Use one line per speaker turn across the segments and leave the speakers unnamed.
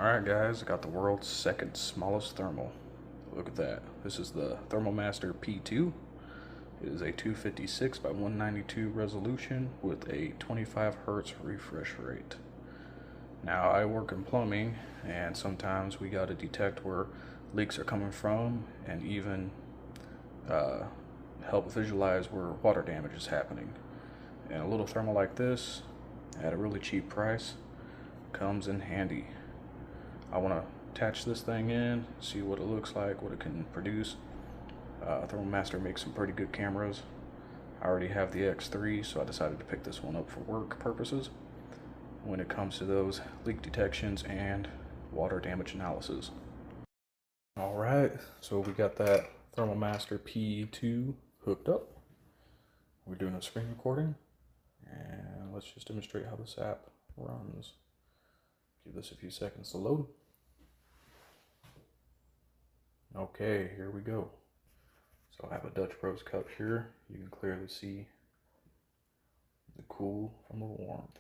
Alright guys, I got the world's second smallest thermal. Look at that. This is the ThermalMaster P2. It is a 256 by 192 resolution with a 25 Hertz refresh rate. Now I work in plumbing, and sometimes we gotta detect where leaks are coming from and even help visualize where water damage is happening. And a little thermal like this at a really cheap price comes in handy. I want to attach this thing in, see what it looks like, what it can produce. ThermalMaster makes some pretty good cameras. I already have the X3, so I decided to pick this one up for work purposes when it comes to those leak detections and water damage analysis. Alright, so we got that ThermalMaster P2 hooked up. We're doing a screen recording, and let's just demonstrate how this app runs. Give this a few seconds to load. Okay, here we go. So I have a Dutch Bros cup here. You can clearly see the cool from the warmth.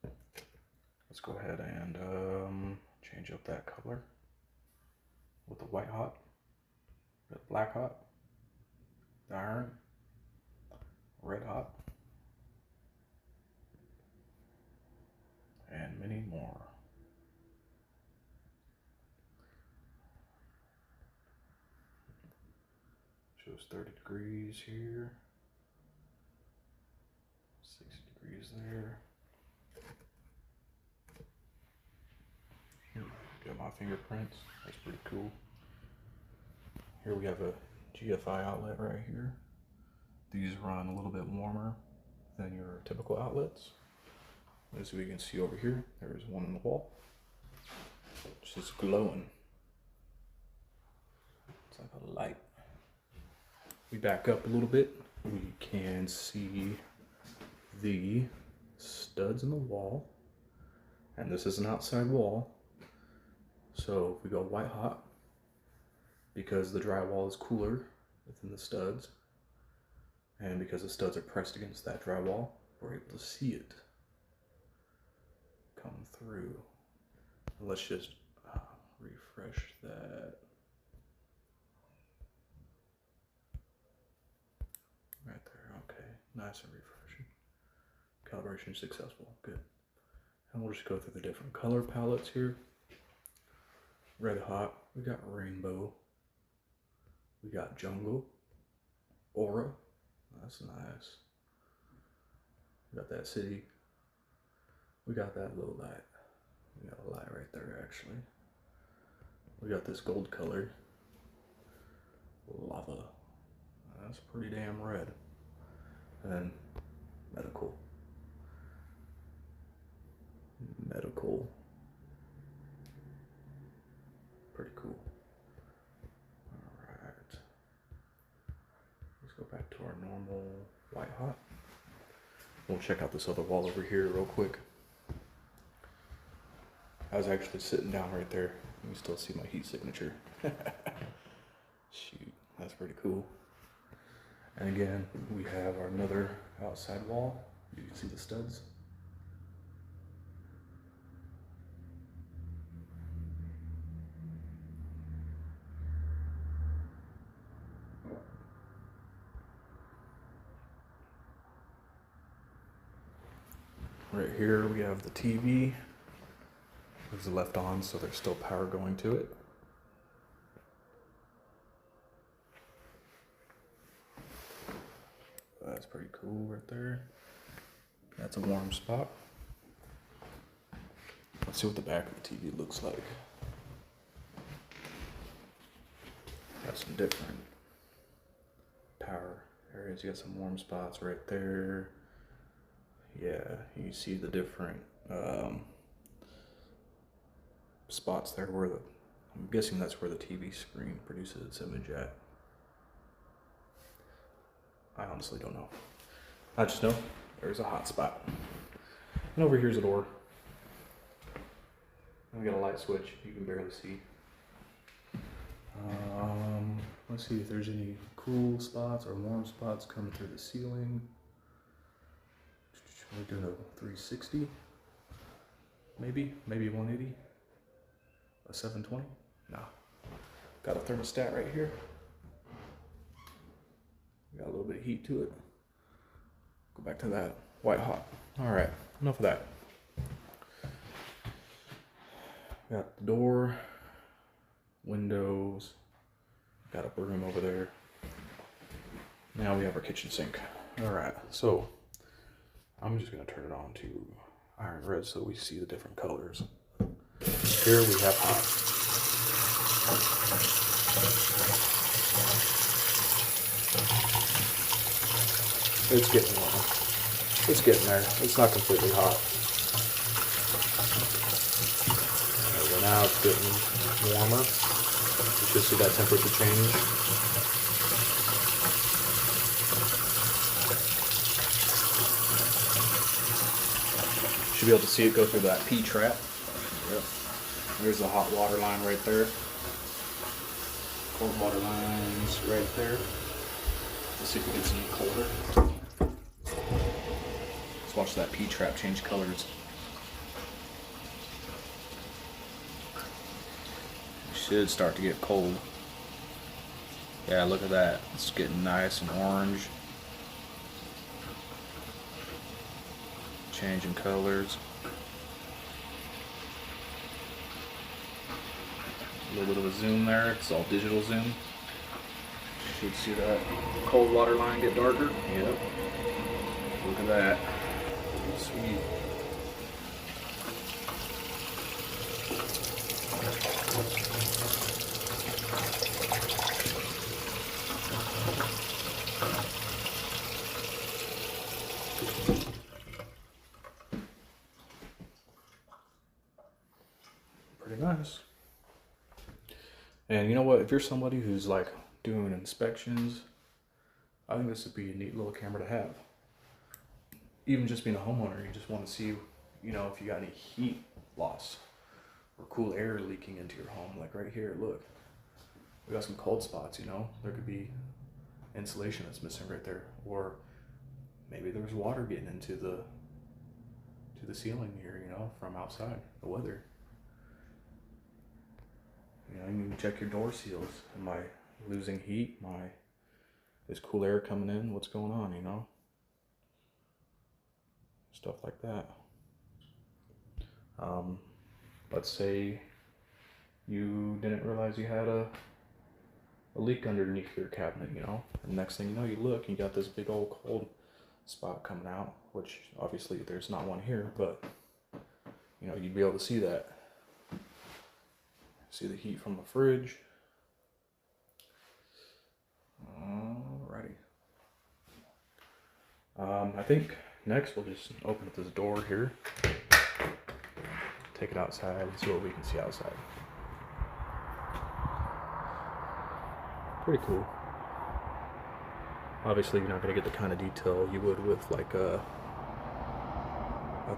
Let's go ahead and change up that color with the white hot, the black hot, the iron, red hot, and many more. Shows 30 degrees here, 60 degrees there. Got my fingerprints, that's pretty cool. Here we have a GFI outlet right here. These run a little bit warmer than your typical outlets. As we can see over here, there's one on the wall. It's just glowing. It's like a light. We back up a little bit. We can see the studs in the wall. And this is an outside wall. So if we go white hot, because the drywall is cooler within the studs, and because the studs are pressed against that drywall, we're able to see it come through. Let's just refresh that. Right there, okay, nice and refreshing. Calibration successful, good. And we'll just go through the different color palettes here. Red hot, we got rainbow, we got jungle, aura, that's nice. We got that city, we got that low light, we got a light right there actually. We got this gold color, lava, that's pretty damn red. And then medical, pretty cool. Alright, let's go back to our normal white hot. We'll check out this other wall over here real quick. I was actually sitting down right there. You can still see my heat signature. Shoot, that's pretty cool. And again, we have our another outside wall. You can see the studs. Right here we have the TV. It's left on, so there's still power going to it. That's pretty cool right there. That's a warm spot. Let's see what the back of the TV looks like. Got some different power areas. You got some warm spots right there. Yeah, you see the different spots there where I'm guessing that's where the TV screen produces its image at. I honestly don't know. I just know there's a hot spot. And over here's a door. And we got a light switch you can barely see. Let's see if there's any cool spots or warm spots coming through the ceiling. We're doing a 360, maybe 180. A 720? No. Got a thermostat right here. Got a little bit of heat to it. Go back to that white hot. All right, enough of that. Got the door, windows, got a broom over there. Now we have our kitchen sink. All right, so I'm just gonna turn it on to iron red so we see the different colors. Here we have hot. It's getting warm. It's getting there. It's not completely hot. So now it's getting warmer. You should see that temperature change. You should be able to see it go through that P-trap. Yep. There's the hot water line right there. Cold water lines right there. Let's see if we get some colder. Let's watch that P-trap change colors. It should start to get cold. Yeah, look at that. It's getting nice and orange. Changing colors. A little bit of a zoom there. It's all digital zoom. You should see that cold water line get darker. Yep. Look at that. Sweet. Pretty nice. And you know what? If you're somebody who's like doing inspections, I think this would be a neat little camera to have. Even just being a homeowner, you just want to see, you know, if you got any heat loss or cool air leaking into your home. Like right here, look, we got some cold spots, you know, there could be insulation that's missing right there. Or maybe there's water getting into the ceiling here, you know, from outside, the weather. You know, you can check your door seals. Am I losing heat? Is cool air coming in? What's going on, you know? Stuff like that. Let's say you didn't realize you had a leak underneath your cabinet, you know? And next thing you know, you look and you got this big old cold spot coming out, which obviously there's not one here, but you know, you'd be able to see that. See the heat from the fridge. Alrighty. I think next we'll just open up this door here, take it outside and see what we can see outside. Pretty cool. Obviously you're not going to get the kind of detail you would with like a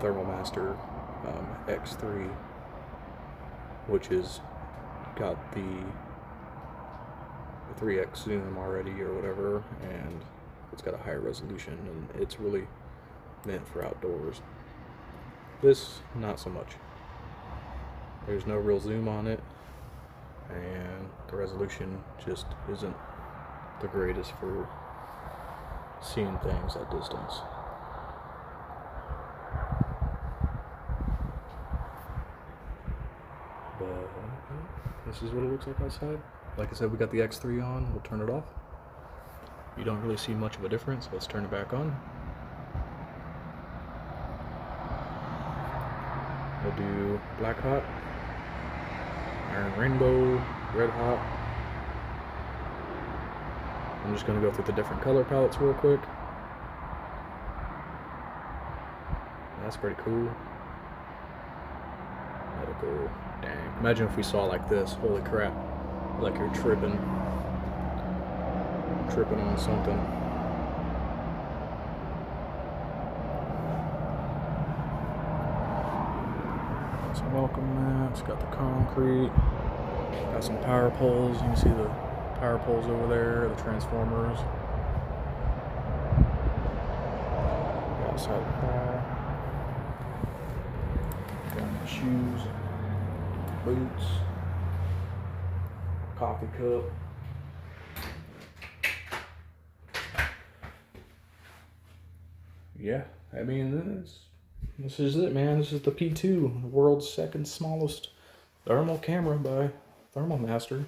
Thermalmaster X3, which is got the 3x zoom already or whatever, and it's got a higher resolution and it's really meant for outdoors. This, not so much. There's no real zoom on it, and the resolution just isn't the greatest for seeing things at distance. But this is what it looks like outside. Like I said, we got the X3 on. We'll turn it off. You don't really see much of a difference. Let's turn it back on. We'll do black hot, iron rainbow, red hot. I'm just going to go through the different color palettes real quick. That's pretty cool. Medical. Dang. Imagine if we saw like this. Holy crap. Like you're tripping on something. Got some welcome mats. Got the concrete. Got some power poles. You can see the power poles over there. The transformers. Outside the car. Got my shoes. Boots. coffee cup. Yeah, I mean, this is it, man. This is the P2, the world's second smallest thermal camera by Thermal Master.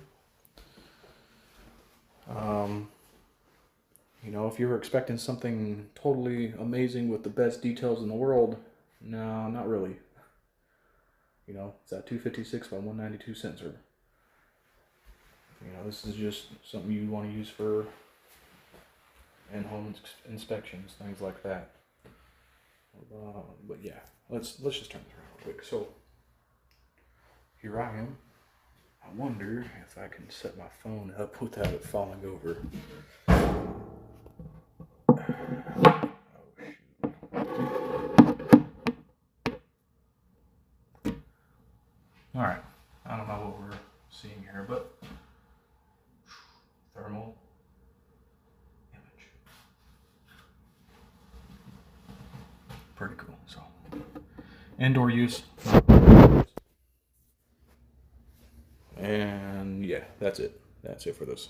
You know, if you were expecting something totally amazing with the best details in the world, no, not really. You know, it's that 256 by 192 sensor. You know, this is just something you want to use for in-home inspections, things like that. But yeah, let's just turn this around real quick. So here I am. I wonder if I can set my phone up without it falling over. All right, I don't know what we're seeing here, but thermal image. Pretty cool. So, indoor use. And yeah, that's it. That's it for this.